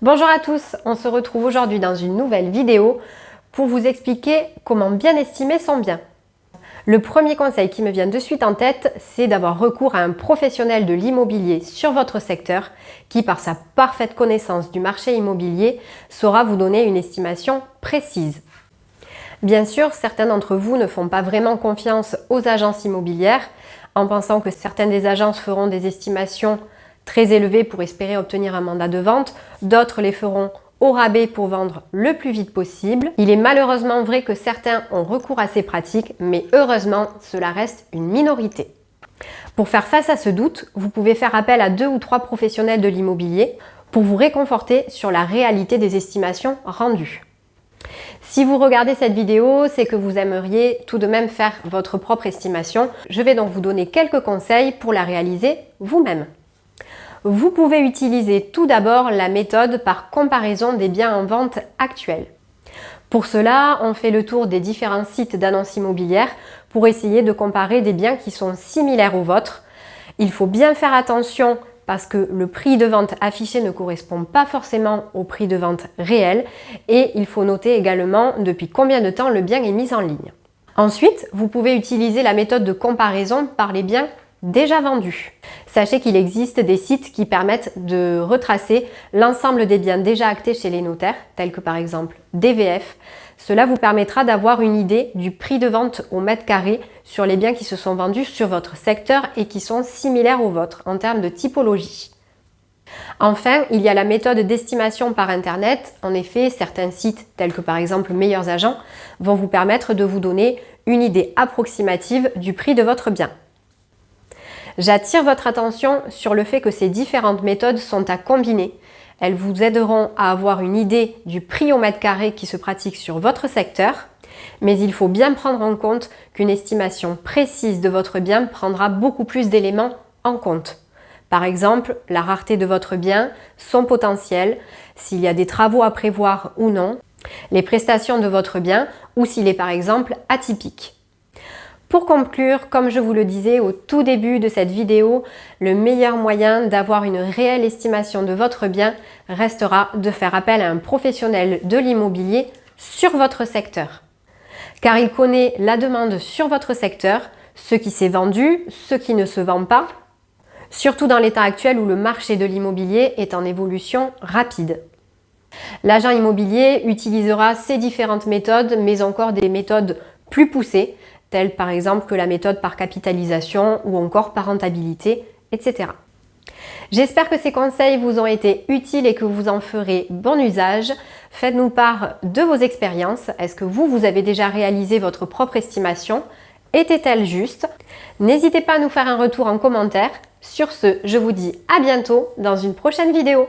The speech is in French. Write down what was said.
Bonjour à tous, on se retrouve aujourd'hui dans une nouvelle vidéo pour vous expliquer comment bien estimer son bien. Le premier conseil qui me vient de suite en tête, c'est d'avoir recours à un professionnel de l'immobilier sur votre secteur qui, par sa parfaite connaissance du marché immobilier, saura vous donner une estimation précise. Bien sûr, certains d'entre vous ne font pas vraiment confiance aux agences immobilières en pensant que certaines des agences feront des estimations très élevées pour espérer obtenir un mandat de vente, d'autres les feront au rabais pour vendre le plus vite possible. Il est malheureusement vrai que certains ont recours à ces pratiques, mais heureusement, cela reste une minorité. Pour faire face à ce doute, vous pouvez faire appel à 2 ou 3 professionnels de l'immobilier pour vous réconforter sur la réalité des estimations rendues. Si vous regardez cette vidéo, c'est que vous aimeriez tout de même faire votre propre estimation. Je vais donc vous donner quelques conseils pour la réaliser vous-même. Vous pouvez utiliser tout d'abord la méthode par comparaison des biens en vente actuels. Pour cela, on fait le tour des différents sites d'annonces immobilières pour essayer de comparer des biens qui sont similaires aux vôtres. Il faut bien faire attention parce que le prix de vente affiché ne correspond pas forcément au prix de vente réel et il faut noter également depuis combien de temps le bien est mis en ligne. Ensuite, vous pouvez utiliser la méthode de comparaison par les biens déjà vendus. Sachez qu'il existe des sites qui permettent de retracer l'ensemble des biens déjà actés chez les notaires, tels que par exemple DVF. Cela vous permettra d'avoir une idée du prix de vente au mètre carré sur les biens qui se sont vendus sur votre secteur et qui sont similaires aux vôtres en termes de typologie. Enfin, il y a la méthode d'estimation par Internet. En effet, certains sites, tels que par exemple Meilleurs Agents, vont vous permettre de vous donner une idée approximative du prix de votre bien. J'attire votre attention sur le fait que ces différentes méthodes sont à combiner. Elles vous aideront à avoir une idée du prix au mètre carré qui se pratique sur votre secteur, mais il faut bien prendre en compte qu'une estimation précise de votre bien prendra beaucoup plus d'éléments en compte. Par exemple, la rareté de votre bien, son potentiel, s'il y a des travaux à prévoir ou non, les prestations de votre bien ou s'il est par exemple atypique. Pour conclure, comme je vous le disais au tout début de cette vidéo, le meilleur moyen d'avoir une réelle estimation de votre bien restera de faire appel à un professionnel de l'immobilier sur votre secteur. Car il connaît la demande sur votre secteur, ce qui s'est vendu, ce qui ne se vend pas, surtout dans l'état actuel où le marché de l'immobilier est en évolution rapide. L'agent immobilier utilisera ces différentes méthodes, mais encore des méthodes plus poussées, telles par exemple que la méthode par capitalisation ou encore par rentabilité, etc. J'espère que ces conseils vous ont été utiles et que vous en ferez bon usage. Faites-nous part de vos expériences. Est-ce que vous avez déjà réalisé votre propre estimation? Était-elle juste? N'hésitez pas à nous faire un retour en commentaire. Sur ce, je vous dis à bientôt dans une prochaine vidéo.